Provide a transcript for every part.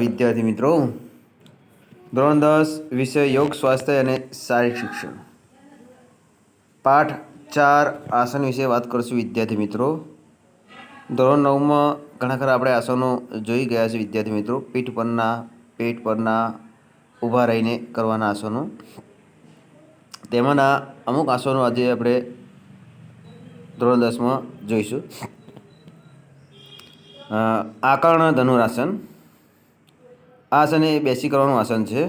વિદ્યાર્થી મિત્રો, ધોરણ 10 વિષય યોગ સ્વાસ્થ્ય અને શારીરિક શિક્ષણ, પાઠ 4 આસન વિશે વાત કરશું. વિદ્યાર્થી મિત્રો, ધોરણ 9માં ઘણા ખરા આપણે આસનો જોઈ ગયા છે. વિદ્યાર્થી મિત્રો, પેટ પરના ઊભા રહીને કરવાના આસનો, તેમાંના અમુક આસનો આજે આપણે ધોરણ 10માં જોઈશું. આકર્ણ ધનુરાસન. આ આસન એ બેસી કરવાનું આસન છે.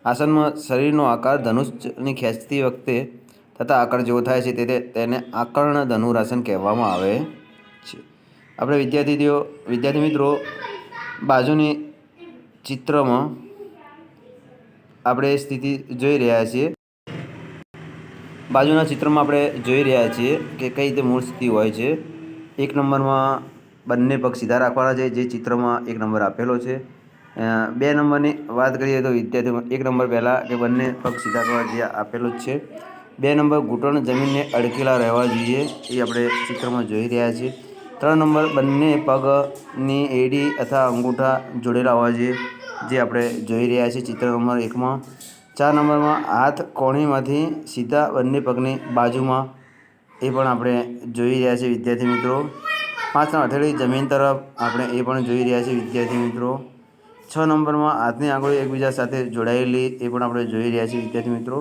આસનમાં શરીરનો આકાર ધનુષની ખેંચતી વખતે થતા આકાર જેવો થાય છે, તેને આકર્ણ ધનુરાસન કહેવામાં આવે છે. આપણે વિદ્યાર્થી મિત્રો, બાજુની ચિત્રમાં આપણે સ્થિતિ જોઈ રહ્યા છીએ. બાજુના ચિત્રમાં આપણે જોઈ રહ્યા છીએ કે કઈ રીતે મૂળ સ્થિતિ હોય છે. 1 નંબરમાં બંને પગ સીધા રાખવાના છે, જે ચિત્રમાં 1 નંબર આપેલો છે. 2 નંબરની વાત કરીએ તો વિદ્યાર્થીઓ, 1 નંબર પહેલાં કે બંને પગ સીધા કરવા જે આપેલું જ છે. 2 નંબર ઘૂંટણ જમીનને અડકેલા રહેવા જોઈએ, એ આપણે ચિત્રમાં જોઈ રહ્યા છીએ. 3 નંબર બંને પગની એડી અથવા અંગૂઠા જોડેલા હોવા જોઈએ, જે આપણે જોઈ રહ્યા છીએ ચિત્ર નંબર 1માં. 4 નંબરમાં હાથ કોણીમાંથી સીધા બંને પગની બાજુમાં, એ પણ આપણે જોઈ રહ્યા છીએ વિદ્યાર્થી મિત્રો. 5 હથેળી જમીન તરફ આપણે એ પણ જોઈ રહ્યા છીએ વિદ્યાર્થી મિત્રો. 6 નંબરમાં હાથની આંગળીઓ એકબીજા સાથે જોડાયેલી, એ પણ આપણે જોઈ રહ્યા છીએ વિદ્યાર્થી મિત્રો.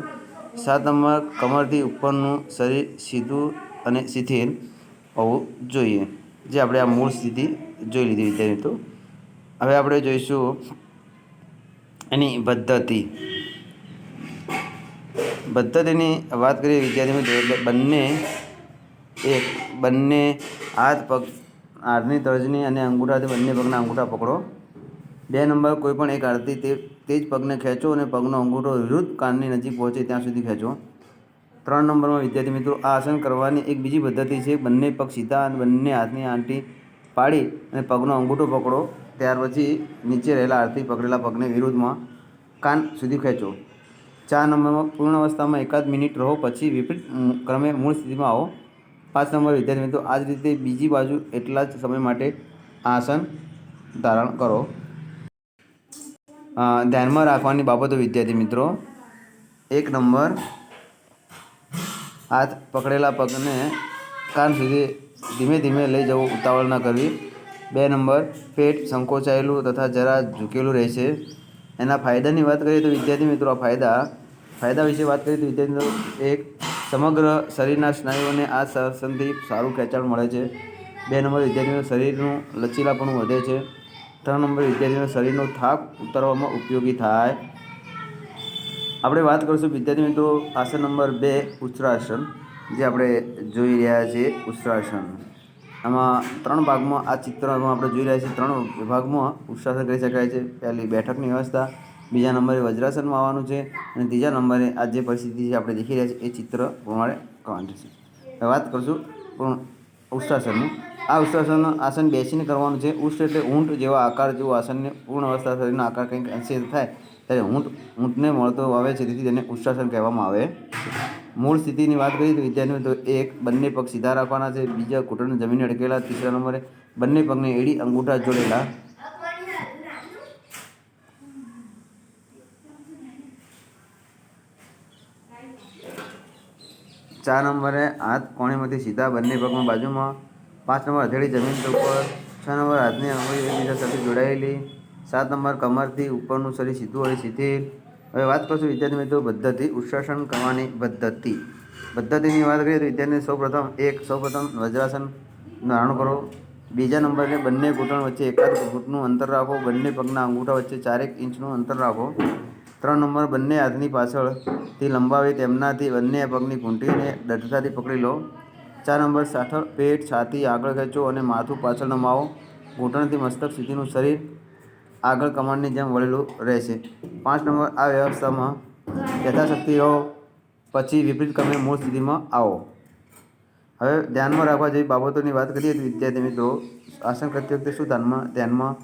7 નંબર કમરથી ઉપરનું શરીર સીધું અને શિથિલ હોવું જોઈએ, જે આપણે આ મૂળ સ્થિતિ જોઈ લીધી વિદ્યાર્થી મિત્રો. હવે આપણે જોઈશું એની પદ્ધતિની વાત કરીએ વિદ્યાર્થી મિત્રો, એટલે બંને હાથની તર્જની અને અંગૂઠાથી બંને પગના અંગૂઠા પકડો. 2 નંબર કોઈપણ એક હાથથી તે જ પગને ખેંચો અને પગનો અંગૂઠો વિરુદ્ધ કાનની નજીક પહોંચે ત્યાં સુધી ખેંચો. 3 નંબરમાં વિદ્યાર્થી મિત્રો, આ આસન કરવાની એક બીજી પદ્ધતિ છે. બંને પગ સીધા અને બંને હાથની આંટી પાડી અને પગનો અંગૂઠો પકડો. ત્યાર પછી નીચે રહેલા હાથથી પકડેલા પગને વિરુદ્ધમાં કાન સુધી ખેંચો. 4 નંબરમાં પૂર્ણ અવસ્થામાં એકાદ મિનિટ રહો, પછી વિપરીત ક્રમે મૂળ સ્થિતિમાં આવો. 5 નંબર વિદ્યાર્થી મિત્રો, આ જ રીતે બીજી બાજુ એટલા જ સમય માટે આસન ધારણ કરો. ધ્યાનમાં રાખવાની બાબતો વિદ્યાર્થી મિત્રો, 1 નંબર, હાથ પકડેલા પગને કાન સુધી ધીમે ધીમે લઈ જવું, ઉતાવળ ન કરવી. 2 નંબર, પેટ સંકોચાયેલું તથા જરા ઝૂકેલું રહેશે. એના ફાયદાની વાત કરીએ તો વિદ્યાર્થી મિત્રો, ફાયદા વિશે વાત કરીએ તો વિદ્યાર્થી મિત્રો, 1, સમગ્ર શરીરના સ્નાયુઓને આ આસનથી સારું ખેંચાણ મળે છે. 2 નંબર વિદ્યાર્થી મિત્રો, શરીરનું લચીલાપણું વધે છે. 3 નંબર વિદ્યાર્થી મિત્રો, શરીરનો થાક ઉતારવામાં ઉપયોગી થાય. આપણે વાત કરીશું વિદ્યાર્થી મિત્રો આસન નંબર 2, ઉષ્ટ્રાસન, જે આપણે જોઈ રહ્યા છીએ. ઉષ્ટ્રાસન આમાં 3 ભાગમાં, આ ચિત્રમાં આપણે જોઈ રહ્યા છીએ 3 વિભાગમાં ઉષ્ટ્રાસન કરી શકાય છે. પહેલી બેઠકની વ્યવસ્થા, બીજા નંબરે વજ્રાસનમાં આવવાનું છે, અને ત્રીજા નંબરે આ જે પરિસ્થિતિ છે આપણે દેખી રહ્યા છીએ એ ચિત્ર પ્રમાણે કરવાની છે. હવે વાત કરીશું ઉષ્ટ્રાસનની. આ ઉષ્ટ્રાસન આસન બેસીને કરવાનું છે. ઉષ્ટ એટલે ઊંટ જેવા આકાર જેવું આસનને પૂર્ણ અવસ્થા શરીરનો આકાર કંઈક અંશે થાય ત્યારે ઊંટને મળતો આવે છે, તેથી તેને ઉષ્ટ્રાસન કહેવામાં આવે છે. મૂળ સ્થિતિની વાત કરીએ તો વિદ્યાર્થી મિત્રો, 1, બંને પગ સીધા રાખવાના છે. 2, ઘૂંટણ જમીને અડકેલા. 3 નંબરે બંને પગની એડી અંગૂઠા જોડેલા. 4 નંબરે હાથ કોણીમાંથી સીધા બંને પગમાં બાજુમાં. 5 નંબર હથેળી જમીન ઉપર. 6 નંબર હાથની આંગળીઓ એકબીજા સાથે જોડાયેલી. 7 નંબર કમરથી ઉપરનું શરીર સીધું અને શિથિલ. હવે વાત કરશું વિદ્યાર્થી મિત્રો પદ્ધતિ, ઉષ્ટ્રાસન કરવાની પદ્ધતિની વાત કરીએ તો વિદ્યાર્થી સૌપ્રથમ વજ્રાસન ધારણ કરો. બીજા નંબરે બંને ઘૂંટણ વચ્ચે એકાદ ફૂટનું અંતર રાખો. બંને પગના અંગૂઠા વચ્ચે 4 ઇંચનું અંતર રાખો. 3 નંબર, બંને હાથની પાછળથી લંબાવી તેમનાથી બંને પગની ઘૂંટીને દ્રઢતાથી પકડી લો. 4 નંબર, સાથળ પેટ છાતી આગળ ખેંચો અને માથું પાછળ નમાવો. ઘૂંટણથી મસ્તક સુધીનું શરીર આગળ કમાનની જેમ વળેલું રહેશે. 5 નંબર, આ વ્યવસ્થામાં યથાશક્તિ રહો, પછી વિપરીત ક્રમે મૂળ સ્થિતિમાં આવો. હવે ધ્યાનમાં રાખવા જેવી બાબતોની વાત કરીએ તો વિદ્યાર્થી મિત્રો, આસન કરતી વખતે શું ધ્યાનમાં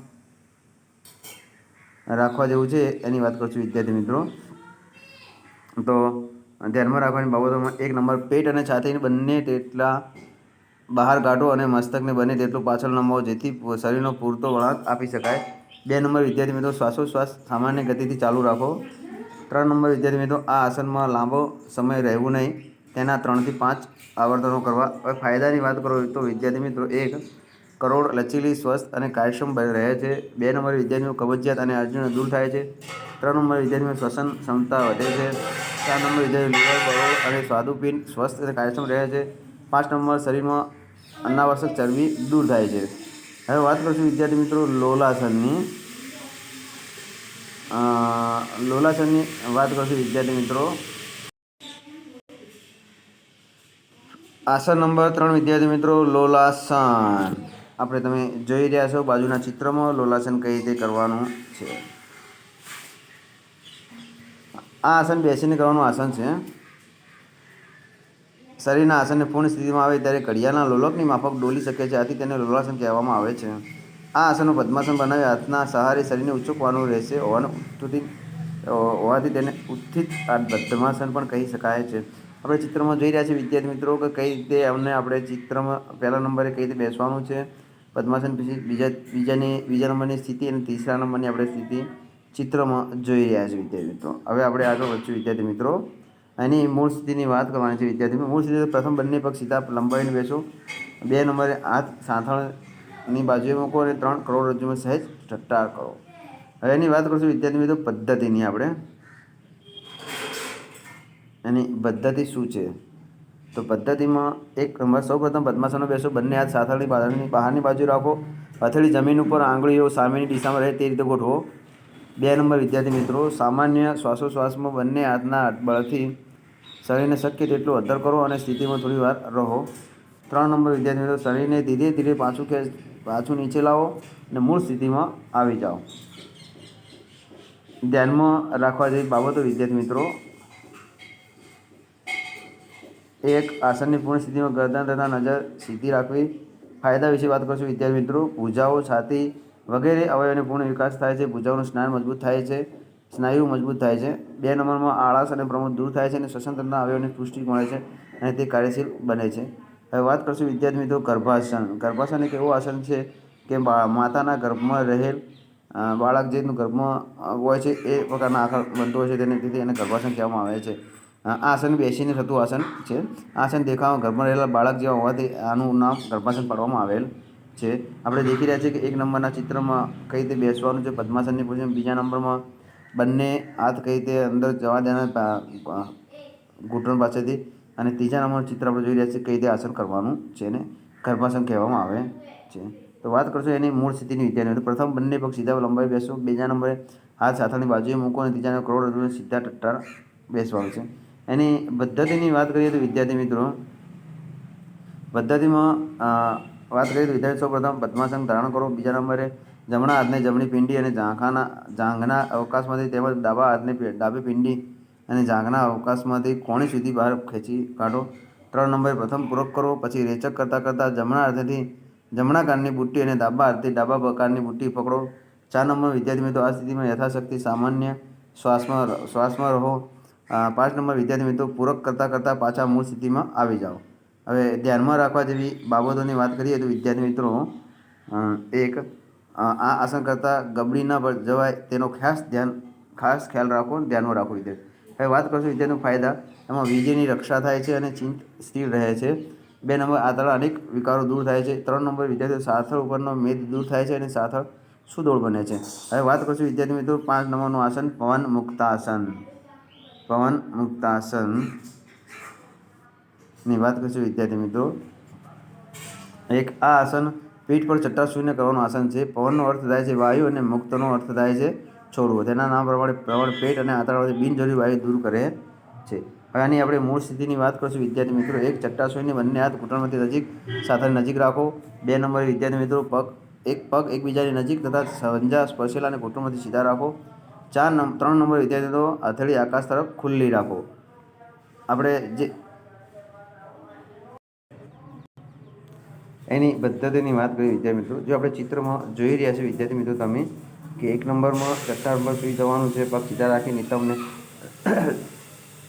રાખવા જેવું છે એની વાત કરશું વિદ્યાર્થી મિત્રો. તો ધ્યાનમાં રાખવાની બાબતોમાં 1 નંબર, પેટ અને છાતીને બંને તેટલા બહાર કાઢો અને મસ્તકને બને તેટલું પાછળ નમાવો, જેથી શરીરનો પૂરતો વળાંક આપી શકાય. 2 નંબર વિદ્યાર્થી મિત્રો શ્વાસોશ્વાસ સામાન્ય ગતિથી ચાલુ રાખો. 3 નંબર વિદ્યાર્થી મિત્રો આ આસનમાં લાંબો સમય રહેવું નહીં, તેના 3 થી 5 આવર્તનો કરવા. હવે ફાયદાની વાત કરો તો વિદ્યાર્થી મિત્રો 1 કરોડ લચીલી, સ્વસ્થ અને કાર્યક્ષમ રહે છે. 2 નંબર વિદ્યાર્થીઓ કબજિયાત અને અર્જુન દૂર થાય છે. 3 નંબર વિદ્યાર્થીઓ શ્વસન ક્ષમતા વધે છે. 4 નંબર વિદ્યાર્થીઓ લીવર, કરોડ અને સ્વાદુપિંડ સ્વસ્થ અને કાર્યક્ષમ રહે છે. 5 નંબર શરીરમાં અનાવશ્યક ચરબી દૂર થાય છે. હવે વાત કરીશું વિદ્યાર્થી મિત્રો લોલાસનની. લોલાસનની વાત કરીશું વિદ્યાર્થી મિત્રો. આસન નંબર 3 વિદ્યાર્થી મિત્રો લોલાસન. આપણે તમે જોઈ રહ્યા છો બાજુના ચિત્રમાં લોલાસન કઈ રીતે કરવાનું છે. આ આસન બેસીને કરવાનું આસન છે. શરીરના આસનને પૂર્ણ સ્થિતિમાં આવે ત્યારે ઘડિયાળના લોલકની માફક ડોલી શકે છે, આથી તેને લોલાસન કહેવામાં આવે છે. આ આસનનું પદ્માસન બનાવી હાથના સહારે શરીરને ઊંચકવાનું રહેશે હોવાથી તેને ઉત્થિત પદ્માસન પણ કહી શકાય છે. આપણે ચિત્રમાં જોઈ રહ્યા છીએ વિદ્યાર્થી મિત્રો કે કઈ રીતે આપણે ચિત્રમાં પહેલા નંબરે કઈ રીતે બેસવાનું છે. પદ્માસન પછી બીજા નંબરની સ્થિતિ અને ત્રીજા નંબરની આપણે સ્થિતિ ચિત્રમાં જોઈ રહ્યા છીએ વિદ્યાર્થી મિત્રો. હવે આપણે આગળ વધશું વિદ્યાર્થી મિત્રો. એની મૂળ સ્થિતિની વાત કરવાની છે વિદ્યાર્થી મિત્રો. મૂળ સ્થિતિ પ્રથમ બંને પગ સીધા લંબાવીને બેસો. 2 નંબરે હાથ સાથળની બાજુએ મૂકો અને 3 કરોડરજ્જુમાં સહેજ ઠટ્ટાર કરો. હવે એની વાત કરીશું વિદ્યાર્થી મિત્રો પદ્ધતિની. આપણે એની પદ્ધતિ શું છે તો પદ્ધતિમાં 1 નંબર સૌપ્રથમ પદ્માસનમાં બેસો. બંને હાથ સાથળની બહારની બાજુ રાખો. હથેળી જમીન ઉપર, આંગળીઓ સામેની દિશામાં રહે તે રીતે ગોઠવો. 2 નંબર વિદ્યાર્થી મિત્રો સામાન્ય શ્વાસોશ્વાસમાં બંને હાથના બળથી શરીરને શક્ય તેટલું અદ્ધર કરો અને સ્થિતિમાં થોડી વાર રહો. 3 નંબર વિદ્યાર્થી મિત્રો શરીરને ધીરે ધીરે પાછું નીચે લાવો અને મૂળ સ્થિતિમાં આવી જાઓ. ધ્યાનમાં રાખવા જેવી બાબતો વિદ્યાર્થી મિત્રો. 1 આસનની પૂર્ણ સ્થિતિમાં ગરદન તથા નજર સીધી રાખવી. ફાયદા વિશે વાત કરીશું વિદ્યાર્થી મિત્રો. ભુજાઓ, છાતી વગેરે અવયવોનો પૂર્ણ વિકાસ થાય છે. ભુજાઓનું સ્નાયુ મજબૂત થાય છે. 2 નંબરમાં આળસ અને પ્રમોદ દૂર થાય છે અને શ્વસન તંત્રના અવયવોને પુષ્ટિ મળે છે અને તે કાર્યશીલ બને છે. હવે વાત કરીશું વિદ્યાર્થી મિત્રો ગર્ભાસન. ગર્ભાસન એક એવું આસન છે કે માતાના ગર્ભમાં રહેલ બાળક જે ગર્ભમાં હોય છે એ પ્રકારના આકાર બનતો હોય છે, તેથી એને ગર્ભાસન કહેવામાં આવે છે. આ આસન બેસીને થતું આસન છે. આ આસન દેખાવમાં ગર્ભમાં રહેલા બાળક જેવા હોવાથી આનું નામ ગર્ભાસન પાડવામાં આવેલ છે. આપણે દેખી રહ્યા છીએ કે 1 નંબરના ચિત્રમાં કઈ રીતે બેસવાનું છે પદ્માસનની પોઝિશન. બીજા નંબરમાં બંને હાથ કઈ રીતે અંદર જવા દેવાના ઘૂંટણ પાસેથી, અને ત્રીજા નંબરનું ચિત્ર આપણે જોઈ રહ્યા છીએ કઈ રીતે આસન કરવાનું છે અને ગર્ભાસન કહેવામાં આવે છે. તો વાત કરશું એની મૂળ સ્થિતિની વિદ્યાર્થીઓ. પ્રથમ બંને પગ સીધા લંબાવી બેસો. 2 નંબરે હાથ સાથળની બાજુએ મૂકો અને 3 કરોડરજ્જુને સીધા ઠટ્ટાર બેસવાનું છે. એની પદ્ધતિની વાત કરીએ તો વિદ્યાર્થી મિત્રો પદ્ધતિમાં વાત કરીએ તો વિદ્યાર્થી સૌપ્રથમ પદ્માસન ધારણ કરો. બીજા નંબરે જમણા હાથને જમણી પિંડી અને જાંઘના અવકાશમાંથી તેમજ ડાબા હાથને ડાબી પિંડી અને જાંઘના અવકાશમાંથી કોણી સુધી બહાર ખેંચી કાઢો. 3 નંબરે પ્રથમ પૂરક કરો, પછી રેચક કરતાં જમણા હાથેથી જમણા કાનની બુટ્ટી અને ડાબા હાથથી ડાબા કાનની બુટ્ટી પકડો. 4 નંબર વિદ્યાર્થી મિત્રો આ સ્થિતિમાં યથાશક્તિ સામાન્ય શ્વાસમાં રહો. 5 નંબર વિદ્યાર્થી મિત્રો પૂરક કરતાં પાછા મૂળ સ્થિતિમાં આવી જાઓ. હવે ધ્યાનમાં રાખવા જેવી બાબતોની વાત કરીએ તો વિદ્યાર્થી મિત્રો 1 આ આસન કરતાં ગબડી ન જવાય તેનો ખાસ ખ્યાલ રાખો, ધ્યાનમાં રાખો વિદ્યાર્થી. હવે વાત કરીશું વિદ્યાર્થીનો ફાયદા. એમાં વીજળીની રક્ષા થાય છે અને ચિત્ત સ્થિર રહે છે. 2 નંબર આંતરડા અનેક વિકારો દૂર થાય છે. 3 નંબર વિદ્યાર્થીઓ સાથળ ઉપરનો મેદ દૂર થાય છે અને સાથળ સુડોળ બને છે. હવે વાત કરીશું વિદ્યાર્થી મિત્રો 5 નંબરનું આસન પવન મુક્તાસન. પવન મુક્તાસનની વાત કરીશું વિદ્યાર્થી મિત્રો. 1 આ આસન પીઠ પર ચટ્ટા સૂઈને કરવાનું આસન છે. પવનનો અર્થ થાય છે વાયુ અને મુક્તનો અર્થ થાય છે છોડવો. તેના નામ પ્રમાણે પેટ અને આંતરડામાંથી બિનજરૂરી વાયુ દૂર કરે છે. હવે આની આપણે મૂળ સ્થિતિની વાત કરીશું વિદ્યાર્થી મિત્રો. 1 ચટ્ટા સૂઈને બંને હાથ ઘૂંટણમાંથી સાથે નજીક રાખો. 2 નંબરે વિદ્યાર્થી મિત્રો એક પગ એકબીજાની નજીક તથા સંજા સ્પર્શેલા અને ઘૂંટણમાંથી સીધા રાખો. 3 નંબર વિદ્યાર્થીઓ હથેળી આકાશ તરફ ખુલ્લી રાખો. આપણે જે એની પદ્ધતિની વાત કરીએ વિદ્યાર્થી મિત્રો. જો આપણે ચિત્રમાં જોઈ રહ્યા છીએ વિદ્યાર્થી મિત્રો તમે કે 1 નંબરમાં ચટ્ટાન પર સૂઈ જવાનું છે, પગ સીધા રાખીને તમને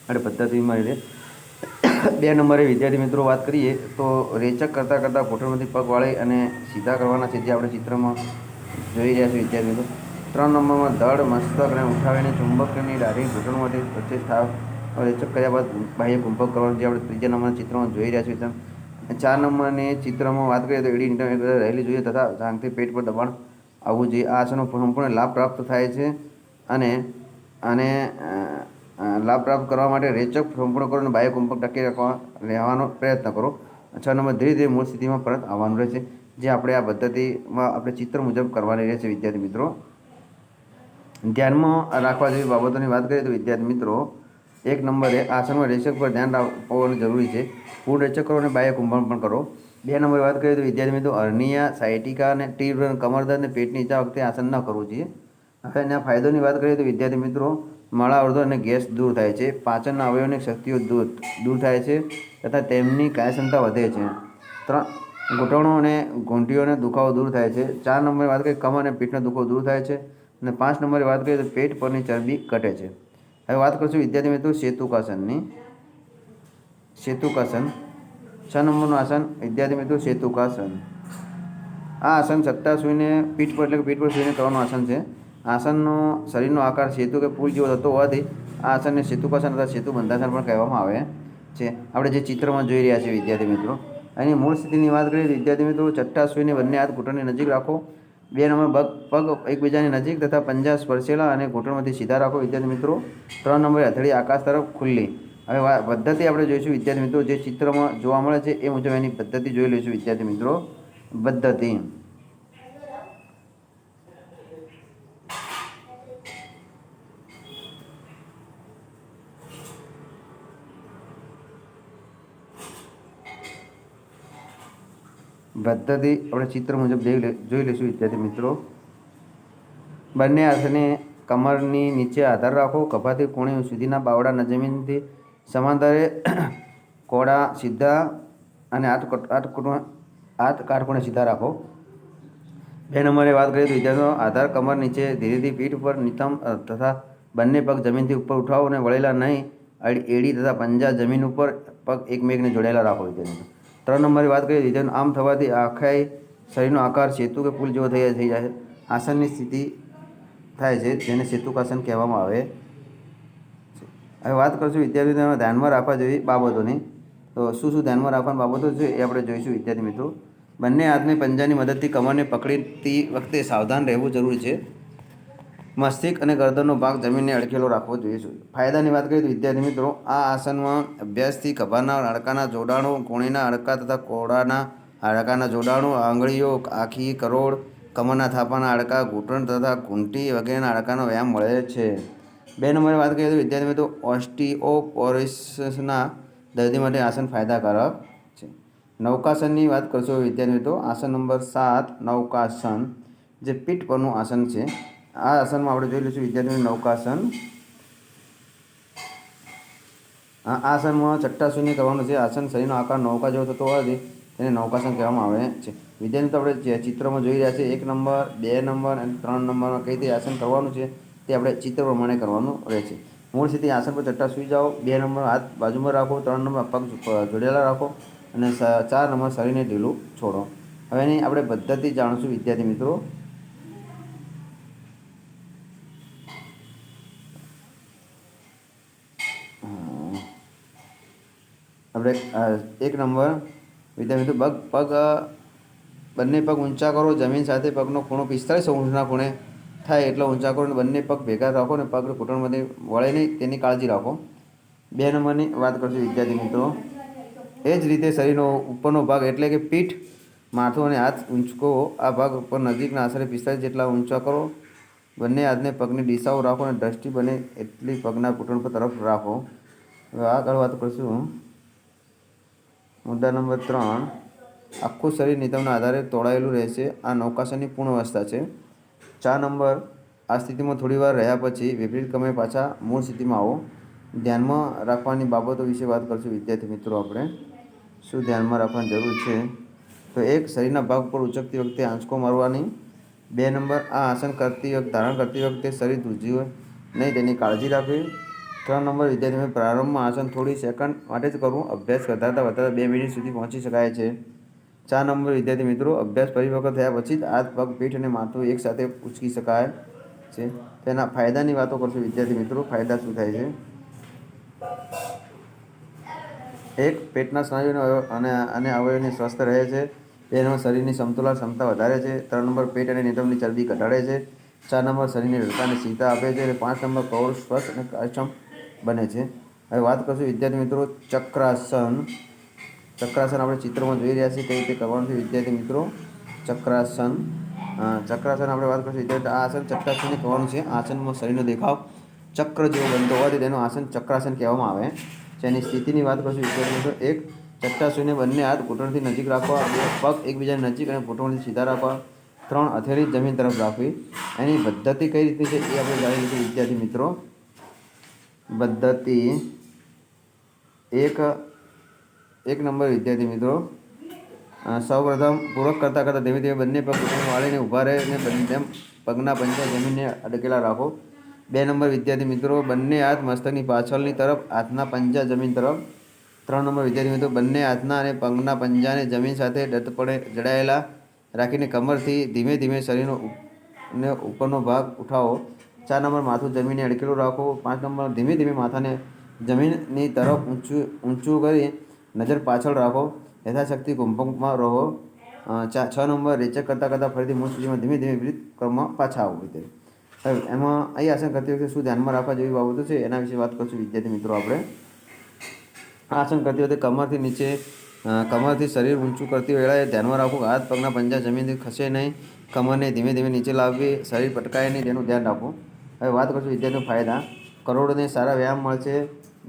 આપણે પદ્ધતિમાં રીતે. 2 નંબરે વિદ્યાર્થી મિત્રો વાત કરીએ તો રેચક કરતાં ઘૂંટણમાંથી પગ વાળી અને સીધા કરવાના છે, જે આપણે ચિત્રમાં જોઈ રહ્યા છીએ વિદ્યાર્થી મિત્રો. 3 નંબરમાં ધડ મસ્તકને ઉઠાવીને ચુંબકની ડાળી ઘૂંટણમાંથી વચ્ચે રેચક કર્યા બાદ બાહ્ય કુંભક કરવાનું, જે આપણે ત્રીજા નંબરના ચિત્રમાં જોઈ રહ્યા છીએ. 4 નંબરની ચિત્રમાં વાત કરીએ તો એડી નીચે રહેલી જોઈએ તથા જાંઘથી પેટ પર દબાણ આવવું જોઈએ. આ આસનનો સંપૂર્ણ લાભ પ્રાપ્ત થાય છે અને આને લાભ પ્રાપ્ત કરવા માટે રેચક સંપૂર્ણ કરો અને બાહ્ય કુંભક ટકી રહેવાનો પ્રયત્ન કરો. 6 નંબર ધીરે ધીરે મૂળ સ્થિતિમાં પરત આવવાનું રહેશે, જે આપણે આ પદ્ધતિમાં આપણે ચિત્ર મુજબ કરવાની રહેશે. વિદ્યાર્થી મિત્રો, ધ્યાનમાં રાખવા જેવી બાબતોની વાત કરીએ તો વિદ્યાર્થી મિત્રો, 1 નંબરે આસનમાં રેચક પર ધ્યાન આપવાનું જરૂરી છે. પૂર્ણ રેચક કરો અને બાહ્ય કુંભક પણ કરો. 2 નંબર વાત કરીએ તો વિદ્યાર્થી મિત્રો, હર્નિયા, સાયટિકા અને તીવ્ર કમરદર્દ અને પેટની ઈજા વખતે આસન ન કરવું જોઈએ. હવે એના ફાયદોની વાત કરીએ તો વિદ્યાર્થી મિત્રો, માળા અવરોધ અને ગેસ દૂર થાય છે, પાચનના અવયવોની શક્તિઓ દૂર થાય છે તથા તેમની કાર્યક્ષમતા વધે છે. 3 ઘૂંટણો અને ઘૂંટીઓનો દુખાવો દૂર થાય છે. 4 નંબરની વાત કરીએ કમર અને પીઠનો દુખાવો દૂર થાય છે અને 5 નંબરની વાત કરીએ તો પેટ પરની ચરબી ઘટે છે. હવે વાત કરીશું વિદ્યાર્થી મિત્રો શેતુકાસનની. શેતુકાસન 6 નંબરનું આસન વિદ્યાર્થી મિત્રો શેતુકાસન. આ આસન સટ્ટા સૂઈને પીઠ પર એટલે કે પીઠ પર સૂઈને કરવાનું આસન છે. આસનનો શરીરનો આકાર સેતુ કે પુલ જેવો થતો હોવાથી આ આસનને શેતુકાસન અથવા સેતુ બંધાસન પણ કહેવામાં આવે છે. આપણે જે ચિત્રમાં જોઈ રહ્યા છીએ વિદ્યાર્થી મિત્રો, એની મૂળ સ્થિતિની વાત કરીએ તો વિદ્યાર્થી મિત્રો, ચટ્ટા સૂઈને બંને હાથ ઘૂંટણની નજીક રાખો. 2 નંબર પગ એકબીજાની નજીક તથા પંજા સ્પર્શેલા અને ઘૂંટણમાંથી સીધા રાખો. વિદ્યાર્થી મિત્રો, 3 નંબરે હથેળી આકાશ તરફ ખુલ્લી. હવે પદ્ધતિ આપણે જોઈશું વિદ્યાર્થી મિત્રો, જે ચિત્રમાં જોવા મળે છે એ મુજબ એની પદ્ધતિ જોઈ લઈશું. વિદ્યાર્થી મિત્રો, પદ્ધતિ આપણે ચિત્ર મુજબ જોઈ લઈશું. વિદ્યાર્થી મિત્રો, બંને હાથને કમરની નીચે આધાર રાખો. ખભાથી કોણી સુધીના બાવડા જમીનથી સમાંતરે, કોડા સીધા અને હાથ કાટખૂણે સીધા રાખો. 2 નંબરે વાત કરીએ તો વિદ્યાર્થીઓ, આધાર કમર નીચે ધીરેથી પીઠ પર નિતંબ તથા બંને પગ જમીનથી ઉપર ઉઠાવો અને વળેલા નહીં. એડી તથા પંજા જમીન ઉપર, પગ એકમેકને જોડેલા રાખો. વિદ્યાર્થીઓ, 3 નંબરની વાત કરીએ વિદ્યાર્થીઓ, આમ થવાથી આખા શરીરનો આકાર સેતુ કે પુલ જેવો થઈ જાય છે. આસનની સ્થિતિ થાય છે જેને શેતુકાસન કહેવામાં આવે છે. હવે વાત કરીશું વિદ્યાર્થીઓ ધ્યાનમાં રાખવા જેવી બાબતોની. તો શું ધ્યાનમાં રાખવાની બાબતો છે એ આપણે જોઈશું. વિદ્યાર્થી મિત્રો, બંને હાથને પંજાની મદદથી કમરને પકડતી વખતે સાવધાન રહેવું જરૂરી છે. મસ્તિષ્ક અને ગરદનનો ભાગ જમીનને અડકેલો રાખવો જોઈએ. ફાયદાની વાત કરીએ તો વિદ્યાર્થી મિત્રો, આ આસનમાં અભ્યાસથી ખભાના હાડકાના જોડાણો, કોણીના હાડકા તથા કોડાના હાડકાના જોડાણો, આંગળીઓ, આખી કરોડ, કમરના થાપાના હાડકા, ઘૂંટણ તથા ઘૂંટી વગેરેના હાડકાનો વ્યાયામ મળે છે. 2 નંબરની વાત કરીએ તો વિદ્યાર્થી મિત્રો, ઓસ્ટિયોપોરોસિસના દર્દી માટે આસન ફાયદાકારક છે. નૌકાસનની વાત કરશો વિદ્યાર્થી મિત્રો, આસન નંબર 7 નૌકાસન, જે પીઠ પરનું આસન છે. આ આસનમાં આપણે જોઈ લઈશું વિદ્યાર્થી મિત્રો નૌકાસન. આ આસનમાં ચટ્ટા સૂઈને કરવાનું છે. આસન શરીરનો આકાર નૌકા જેવો થતો હોવાથી તેને નૌકાસન કહેવામાં આવે છે. વિદ્યાર્થી તો આપણે જે ચિત્રમાં જોઈ રહ્યા છીએ 1 નંબર, 2 નંબર અને 3 નંબરમાં કઈ રીતે આસન કરવાનું છે તે આપણે ચિત્ર પ્રમાણે કરવાનું રહેશે. મૂળ સ્થિતિ આસન પર ચટ્ટા સૂઈ જાઓ. 2 નંબર હાથ બાજુમાં રાખો. 3 નંબર પગ જોડેલા રાખો અને 4 નંબર શરીરને ઢીલું છોડો. હવે એની આપણે પદ્ધતિ જાણીશું. વિદ્યાર્થી મિત્રો, આપણે 1 નંબર વિદ્યાર્થી મિત્રો, પગ બંને પગ ઊંચા કરો. જમીન સાથે પગનો ખૂણો 45 અંશના ખૂણે થાય એટલો ઊંચા કરો અને બંને પગ ભેગા રાખો અને પગ ઘૂંટણમાંથી વળે નહીં તેની કાળજી રાખો. 2 નંબરની વાત કરશું વિદ્યાર્થી મિત્રો, એ જ રીતે શરીરનો ઉપરનો ભાગ એટલે કે પીઠ, માથું અને હાથ ઊંચકો. આ ભાગ ઉપર નજીકના આશરે 45 જેટલા ઊંચા કરો. બંને હાથને પગની દિશાઓ રાખો અને દ્રષ્ટિ બને એટલી પગના ઘૂંટણ પર તરફ રાખો. હવે આગળ વાત કરીશું મુદ્દા નંબર 3. આખું શરીર નિતંબના આધારે તોડાયેલું રહેશે. આ નૌકાસનની પૂર્ણ અવસ્થા છે. 4 નંબર, આ સ્થિતિમાં થોડીવાર રહ્યા પછી વિપરીત ક્રમે પાછા મૂળ સ્થિતિમાં આવો. ધ્યાનમાં રાખવાની બાબતો વિશે વાત કરીશું વિદ્યાર્થી મિત્રો. આપણે શું ધ્યાનમાં રાખવાની જરૂર છે તો 1, શરીરના ભાગ પર ઉચકતી વખતે આંચકો મારવાની. 2 નંબર, આ આસન ધારણ કરતી વખતે શરીર ધ્રુજી નહીં તેની કાળજી રાખવી. 3 નંબર વિદ્યાર્થી, પ્રારંભમાં આસન થોડી સેકન્ડ માટે જ કરવું. અભ્યાસ વધારતા 2 મિનિટ સુધી પહોંચી શકાય છે. 4 નંબર વિદ્યાર્થી મિત્રો, અભ્યાસ પરિપક્વ થયા પછી જ હાથ, પગ, પીઠ અને માથું એકસાથે ઉચકી શકાય છે. તેના ફાયદાની વાતો કરશું વિદ્યાર્થી મિત્રો. ફાયદા શું થાય છે? 1. પેટના સ્નાયુઓ અને અવયવોની સ્વસ્થ રહે છે. 2 નંબર શરીરની સમતુલા ક્ષમતા વધારે છે. 3 નંબર પેટ અને નિતંબની ચરબી ઘટાડે છે. 4 નંબર શરીરની દૃઢતા અને સ્થિરતા આપે છે. અને 5 નંબર કરોડ સ્વસ્થ અને કાર્યક્ષમ બને છે. હવે વાત કરશું વિદ્યાર્થી મિત્રો ચક્રાસન. ચક્રાસન આપણે ચિત્રમાં જોઈ રહ્યા છીએ કઈ રીતે કરવાનું છે વિદ્યાર્થી મિત્રો. ચક્રાસન આપણે વાત કરીશું વિદ્યાર્થી. આ આસન ચક્રાસન કરવાનું છે. આસનમાં શરીરનો દેખાવ ચક્ર જેવો બનતો હોવાથી તેનું આસન ચક્રાસન કહેવામાં આવે છે. એની સ્થિતિની વાત કરીશું વિદ્યાર્થી મિત્રો. 1. ચક્રાસનને બંને હાથ ઘૂંટણથી નજીક રાખવા. 2. પગ એકબીજાની નજીક અને ઘૂંટણથી સીધા રાખવા. 3. હથેળી જમીન તરફ રાખવી. એની પદ્ધતિ કઈ રીતની છે એ આપણે જાણી લઈશું વિદ્યાર્થી મિત્રો. પદ્ધતિ 1 નંબર વિદ્યાર્થી મિત્રો. સૌપ્રથમ પૂરક કરતાં ધીમે ધીમે બંને પગ ઘૂંટણ વાળીને ઊભા રહે અને બંને પગના પંજા જમીનને અડકેલા રાખો. 2 નંબર વિદ્યાર્થી મિત્રો. બંને હાથ મસ્તકની પાછળની તરફ, હાથના પંજા જમીન તરફ. 3 નંબર વિદ્યાર્થી મિત્રો. બંને હાથના અને પગના પંજાને જમીન સાથે દત્તપણે જડાયેલા રાખીને કમરથી ધીમે ધીમે શરીરનો ઉપરનો ભાગ ઉઠાવો. 4 નંબર માથું જમીનને અડકેલું રાખો. 5 નંબર ધીમે ધીમે માથાને જમીનની તરફ ઊંચું કરી નજર પાછળ રાખો. યથાશક્તિ કુંભકમાં રહો. 6 નંબર રેચક કરતાં ફરીથી મૂળ સ્થિતિમાં ધીમે ધીમે વિપરીત ક્રમમાં પાછા આવો. હવે એમાં અહીં આસન કરતી વખતે શું ધ્યાનમાં રાખવા જેવી બાબતો છે એના વિશે વાત કરશું વિદ્યાર્થી મિત્રો. આપણે આ આસન કરતી વખતે કમરથી શરીર ઊંચું કરતી વેળાએ ધ્યાનમાં રાખવું. હાથ પગના પંજા જમીનથી ખસે નહીં. કમરને ધીમે ધીમે નીચે લાવવી. શરીર પટકાય નહીં તેનું ધ્યાન રાખવું. હવે વાત કરશું વિદ્યાર્થીનો ફાયદા. કરોડને સારા વ્યાયામ મળશે.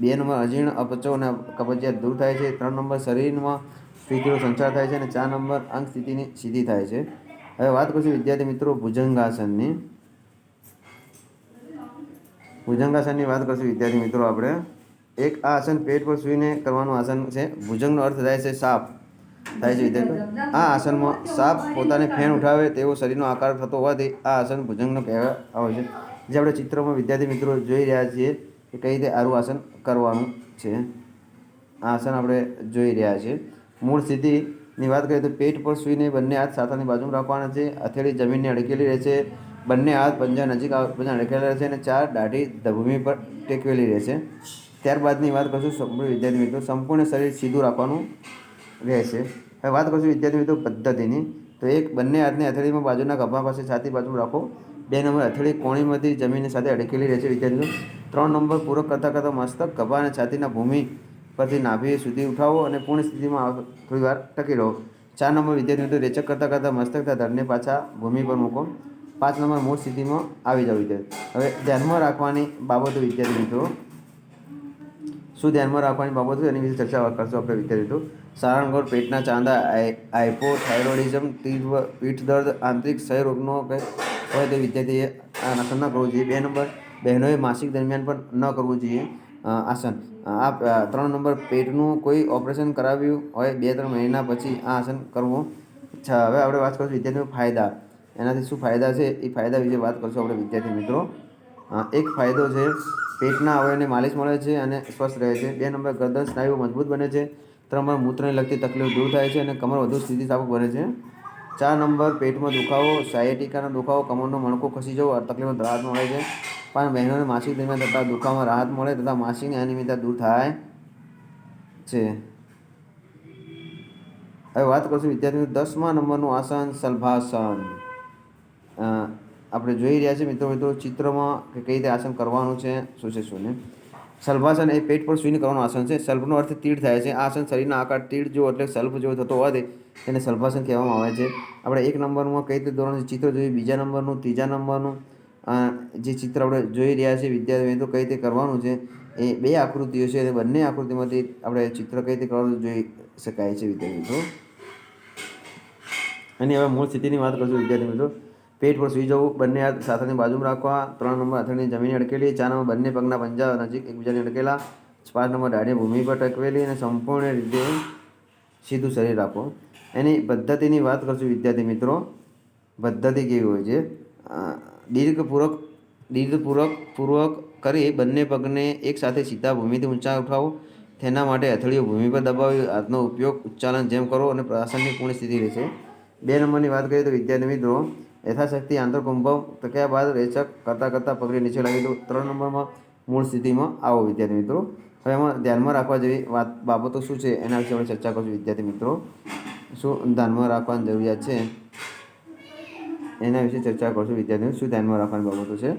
2 નંબર અજીર્ણ, અપચો અને કબજિયાત દૂર થાય છે. 3 નંબર શરીરમાં સ્ફૂર્તિનો સંચાર થાય છે. અને 4 નંબર અંગ સ્થિતિની સીધી થાય છે. હવે વાત કરશું વિદ્યાર્થી મિત્રો ભુજંગાસનની. ભુજંગાસનની વાત કરશું વિદ્યાર્થી મિત્રો આપણે. આ આસન પેટ પર સૂઈને કરવાનું આસન છે. ભુજંગનો અર્થ થાય છે સાપ થાય છે વિદ્યાર્થી. આ આસનમાં સાપ પોતાને ફેણ ઉઠાવે તેવો શરીરનો આકાર થતો હોવાથી આ આસન ભુજંગનો કહેવામાં આવે છે. જે આપણે ચિત્રમાં વિદ્યાર્થી મિત્રો જોઈ રહ્યા છીએ કે કઈ રીતે આરું આસન કરવાનું છે. આ આસન આપણે જોઈ રહ્યા છીએ. મૂળ સ્થિતિની વાત કરીએ તો પેટ પર સૂઈને બંને હાથ સાથળની બાજુમાં રાખવાના છે. હથેળી જમીનને અડકેલી રહે છે. બંને હાથ પંજા નજીક અડકેલા રહે છે. અને 4 દાઢી ભૂમિ પર ટેકવેલી રહે છે. ત્યારબાદની વાત કરશું વિદ્યાર્થી મિત્રો સંપૂર્ણ શરીર સીધું રાખવાનું રહેશે. હવે વાત કરશું વિદ્યાર્થી મિત્રો પદ્ધતિની. તો 1. બંને હાથને હથેળીમાં બાજુના ખભા પાસે છાતી બાજુ રાખો. 2 નંબર હથેળી કોણીમાંથી જમીનની સાથે અડકેલી રહે છે વિદ્યાર્થી મિત્રો. 3 નંબર પૂરક કરતાં મસ્તક ખભા અને છાતીના ભૂમિ પરથી નાભી સુધી ઉઠાવો અને પૂર્ણ સ્થિતિમાં થોડી વાર ટકી રહો. 4 નંબર વિદ્યાર્થી મિત્રો રેચક કરતાં મસ્તક ધડને પાછા ભૂમિ પર મૂકો. 5 નંબર મૂળ સ્થિતિમાં આવી જાવ વિદ્યાર્થી. હવે ધ્યાનમાં રાખવાની બાબતો વિદ્યાર્થી મિત્રો. શું ધ્યાનમાં રાખવાની બાબતો એની વિશે ચર્ચા કરશું આપણે વિદ્યાર્થી મિત્રો. સારણગોળ, પેટના ચાંદા, હાઇપોથાઇરોઇડિઝમ, તીવ્ર પીઠ દર્દ, આંતરિક ક્ષય રોગનો હોય તો વિદ્યાર્થીએ આ આસન ન કરવું જોઈએ. 2 નંબર બહેનોએ માસિક દરમિયાન પણ ન કરવું જોઈએ આસન. 3 નંબર પેટનું કોઈ ઓપરેશન કરાવ્યું હોય 2-3 મહિના પછી આ આસન કરવું. હવે આપણે વાત કરીશું વિદ્યાર્થીઓ ફાયદા. એનાથી શું ફાયદા છે એ ફાયદા વિશે વાત કરશું આપણે વિદ્યાર્થી મિત્રો. એક ફાયદો છે પેટના અવયવને માલિશ મળે છે અને સ્વસ્થ રહે છે. 2 નંબર ગરદન સ્નાયુઓ મજબૂત બને છે. 3 નંબર મૂત્રને લગતી તકલીફ દૂર થાય છે અને કમર વધુ સ્થિતિસ્થાપક બને છે. 4 નંબર પેટમાં દુખાવો, સાયટિકાનો દુખાવો, કમરનો મણકો ખસી જવો તકલીફમાં રાહત મળે છે. 5 બહેનોને માસિક દરમિયાન થતા દુખાવામાં રાહત મળે તથા માસિકની અનિયમિતતા દૂર થાય છે. હવે વાત કરશું વિદ્યાર્થીઓ 10મા નંબરનું આસન શલભાસન. આપણે જોઈ રહ્યા છીએ મિત્રો ચિત્રમાં કે કઈ રીતે આસન કરવાનું છે શું છે શું નહીં. શલભાસન એ પેટ પર સૂઈને કરવાનું આસન છે. શલ્ભનો અર્થ તીડ થાય છે. આ આસન શરીરના આકાર તીડ જેવો એટલે શલ્ભ જેવો થતો હોવાથી તેને શલભાસન કહેવામાં આવે છે. આપણે 1 નંબરમાં કઈ રીતે દોરવાનું ચિત્ર જોઈએ. 2 નંબરનું, 3 નંબરનું જે ચિત્ર આપણે જોઈ રહ્યા છીએ વિદ્યાર્થીઓ તો કઈ રીતે કરવાનું છે એ 2 આકૃતિઓ છે. અને બંને આકૃતિમાંથી આપણે ચિત્ર કઈ રીતે કરવાનું જોઈ શકાય છે વિદ્યાર્થી મિત્રો. અને હવે મૂળ સ્થિતિની વાત કરશું વિદ્યાર્થી મિત્રો. પેટ પર સૂઈ જવું, બંને હાથ સાથળની બાજુમાં રાખવા. 3 નંબર હથેળીની જમીન અડકેલી. 4 નંબર બંને પગના પંજા નજીક એકબીજાને અડકેલા. 5 નંબર દાઢી ભૂમિ પર ટકવેલી અને સંપૂર્ણ રીતે સીધું શરીર રાખો. એની પદ્ધતિની વાત કરશું વિદ્યાર્થી મિત્રો. પદ્ધતિ કેવી હોય છે. દીર્ઘપૂર્વક કરી બંને પગને એકસાથે સીધા ભૂમિથી ઊંચા ઉઠાવો. તેના માટે હથેળીઓ ભૂમિ પર દબાવી હાથનો ઉપયોગ ઉચ્ચાલન જેમ કરો અને આસનની પૂર્ણ સ્થિતિ રહેશે. 2 નંબરની વાત કરીએ તો વિદ્યાર્થી મિત્રો યથાશક્તિ આંતરકુંભમ તક્યા બાદ રેચક કરતાં પગને નીચે લાવી દો. 3 નંબરમાં મૂળ સ્થિતિમાં આવો વિદ્યાર્થી મિત્રો. હવે એમાં ધ્યાનમાં રાખવા જેવી બાબતો શું છે એના વિશે આપણે ચર્ચા કરીશું વિદ્યાર્થી મિત્રો. શું ધ્યાનમાં રાખવાની જરૂરિયાત છે એના વિશે ચર્ચા કરશું વિદ્યાર્થીઓ. શું ધ્યાનમાં રાખવાની બાબતો છે?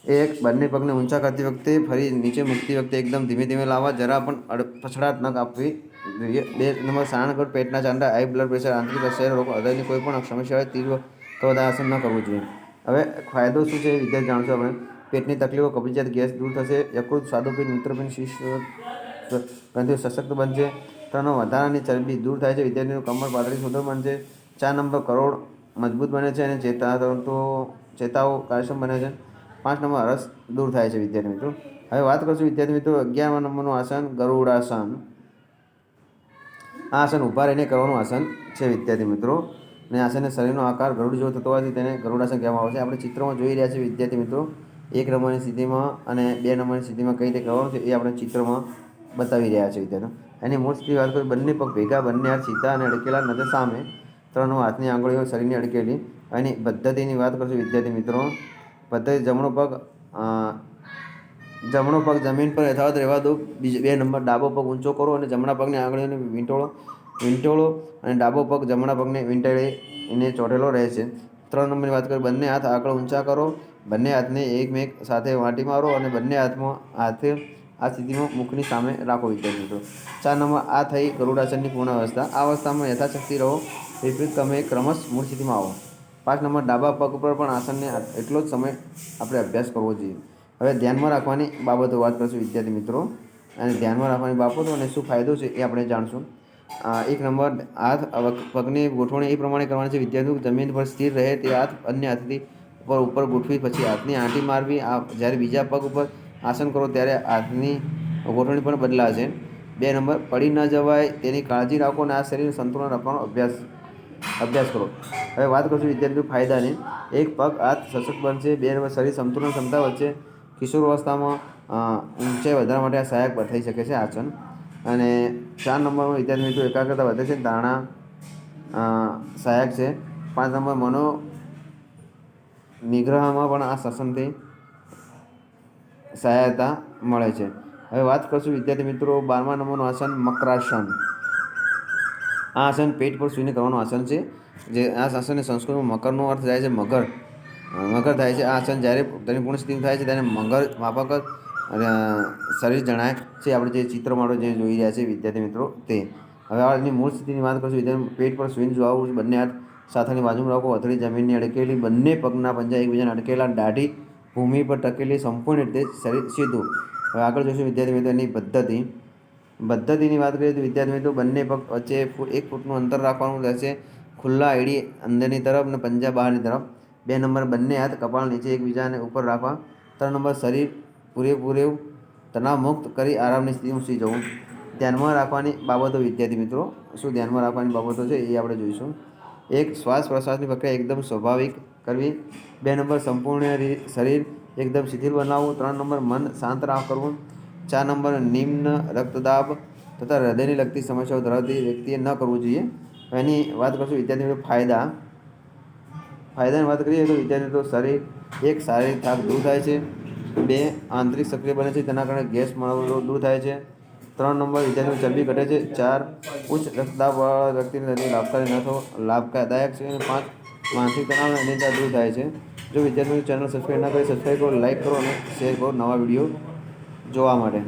1. બંને પગને ઊંચા કરતી વખતે ફરી નીચે મૂકતી વખતે એકદમ ધીમે ધીમે લાવવા, જરા પણ પછડાટ ન આપવી જોઈએ. 2 નંબર સાણગઢ, પેટના ચાંદા, હાઈ બ્લડ પ્રેશર, આંતરિક અસહ્ય રોગ, હૃદયની કોઈ પણ સમસ્યા હોય તીવ્ર તો આસન ન કરવું જોઈએ. હવે ફાયદો શું છે વિદ્યાર્થી જાણશો આપણે. પેટની તકલીફો, કબજિયાત, ગેસ દૂર થશે. યકૃત, સ્વાદુપિંડ, મૂત્રપિંડ, ગ્રંથિઓ સશક્ત બનશે. 3 વધારાની ચરબી દૂર થાય છે. વિદ્યાર્થીનું કમર પાતળી સુધર બનશે. 4 નંબર કરોડ મજબૂત બને છે અને ચેતાઓ કાર્યક્ષમ બને છે. 5 નંબર રસ દૂર થાય છે વિદ્યાર્થી મિત્રો. હવે વાત કરશું વિદ્યાર્થી મિત્રો 11મા નંબરનું આસન ગરુડાસન. આ આસન ઊભા રહીને કરવાનું આસન છે વિદ્યાર્થી મિત્રો. અને આસનને શરીરનો આકાર ગરુડ જેવો થતો હોવાથી તેને ગરુડાસન કહેવામાં આવે છે. આપણે ચિત્રમાં જોઈ રહ્યા છીએ વિદ્યાર્થી મિત્રો. 1 નંબરની સ્થિતિમાં અને 2 નંબરની સ્થિતિમાં કઈ રીતે કરવાનું છે એ આપણે ચિત્રમાં બતાવી રહ્યા છે વિદ્યાર્થીઓ. એની મૂળ સ્થિતિ વાત કરીએ, બંને પગ ભેગા, બંને હાથ સીધા અને અડકેલા, નજર સામે. 3 હાથની આંગળીઓ શરીરની અડકેલી. એની પદ્ધતિની વાત કરશું વિદ્યાર્થી મિત્રો. પદ્ધતિ જમણો પગ જમીન પર યથાવત રહેવા દો. 2 નંબર ડાબો પગ ઊંચો કરો અને જમણા પગની આંગળીઓને વીંટળો અને ડાબો પગ જમણા પગને વીંટાળીને ચોંટેલો રહે છે. 3 નંબરની વાત કરીએ, બંને હાથ આગળ ઊંચા કરો, બંને હાથને એકમેક સાથે વાટી મારો અને બંને હાથે આ સ્થિતિમાં મુખની સામે રાખો વિદ્યાર્થી મિત્રો. 4 નંબર આ થઈ ગરુડાસનની પૂર્ણ અવસ્થા. આ અવસ્થામાં યથાશક્તિ રહો, વિપરીત ક્રમશ મૂળ સ્થિતિમાં આવો. 5 નંબર ડાબા પગ ઉપર પણ આસનને એટલો જ સમય આપણે અભ્યાસ કરવો જોઈએ. હવે ધ્યાનમાં રાખવાની બાબતો વાત કરીશું વિદ્યાર્થી મિત્રો. અને ધ્યાનમાં રાખવાની બાબતો અને શું ફાયદો છે એ આપણે જાણશું. 1 નંબર હાથ પગની ગોઠવણી એ પ્રમાણે કરવાની છે વિદ્યાર્થીઓ. જમીન પર સ્થિર રહે તે હાથ અન્ય હાથથી ઉપર ગોઠવી પછી હાથની આંટી મારવી. જ્યારે બીજા પગ ઉપર આસન કરો ત્યારે હાથની ગોઠવણી પણ બદલાશે. 2 નંબર પડી ન જવાય તેની કાળજી રાખો અને આ શરીર સંતુલન રાખવાનો અભ્યાસ કરો. હવે વાત કરીશું વિદ્યાર્થીઓ ફાયદાની. 1 પગ હાથ સશક્ત બનશે. 2 નંબર શરીર સંતુલન ક્ષમતા વધશે. કિશોરાવસ્થામાં ઊંચાઈ વધારવા માટે આ સહાયક થઈ શકે છે આસન. અને 4 નંબરમાં વિદ્યાર્થી મિત્રો એકાગ્રતા વધે છે. ધારણા સહાયક છે. 5 નંબર મનો નિગ્રહમાં પણ આ આસનથી સહાયતા મળે છે. હવે વાત કરશું વિદ્યાર્થી મિત્રો 12મા નંબરનું આસન મકરાસન. આ આસન પેટ પર સૂઈને કરવાનું આસન છે. જે આ આસનને સંસ્કૃતમાં મકરનો અર્થ થાય છે મગર થાય છે. આ આસન જ્યારે તેની પૂર્ણ સ્થિતિ થાય છે ત્યારે મગર માફક શરીર જણાય છે. આપણે જે ચિત્રમાં જે જોઈ રહ્યા છીએ વિદ્યાર્થી મિત્રો તે. હવે આની મૂળ સ્થિતિની વાત કરીશું વિદ્યાર્થી. પેટ પર સૂઈને જોવું, બંને હાથ સાથળની બાજુમાં રાખો, હથેળી જમીનની અડકેલી, બંને પગના પંજા એકબીજાને અડકેલા, દાઢી ભૂમિ પર ટકેલી, સંપૂર્ણ રીતે શરીર સીધું. હવે આગળ જોઈશું વિદ્યાર્થી મિત્રો એની પદ્ધતિની વાત કરીએ તો વિદ્યાર્થી મિત્રો બંને પગ વચ્ચે 1 ફૂટનું અંતર રાખવાનું રહેશે. ખુલ્લા એડી અંદરની તરફ અને પંજા બહારની તરફ. 2 નંબર બંને હાથ કપાળ નીચે એકબીજાને ઉપર રાખવા. 3 નંબર શરીર પૂરેપૂરું તણાવમુક્ત કરી આરામની સ્થિતિમાં સૂઈ જવું. ધ્યાનમાં રાખવાની બાબતો વિદ્યાર્થી મિત્રો. શું ધ્યાનમાં રાખવાની બાબતો છે એ આપણે જોઈશું. 1 શ્વાસ પ્રશ્વાસની પ્રક્રિયા એકદમ સ્વાભાવિક કરવી. 2 નંબર સંપૂર્ણ શરીર એકદમ શિથિલ બનાવવું. 3 નંબર મન શાંત કરવું. 4 નંબર નિમ્ન રક્તદાબ તથા હૃદયને લગતી સમસ્યાઓ ધરાવતી વ્યક્તિએ ન કરવું જોઈએ. એની વાત કરશું વિદ્યાર્થી મિત્રો ફાયદાની વાત કરીએ તો વિદ્યાર્થી મિત્રો શરીર 1 શારીરિક થાક દૂર થાય છે. 2 આંતરિક સક્રિય બને છે, તેના કારણે ગેસ મળવો દૂર થાય છે. 3 નંબર વિદ્યાર્થીઓ ચરબી ઘટે છે. 4 ઉચ્ચ રક્તદાબવાળા વ્યક્તિને લાભદાયક છે. અને 5 માનસિક તણાવ અને અનિદ્રા દૂર થાય છે. જો વિદ્યાર્થીઓ ચેનલ સબસ્ક્રાઈબ ના કરી સબસ્ક્રાઈબ કરો, લાઈક કરો અને શેર કરો નવા વિડીયો જોવા માટે.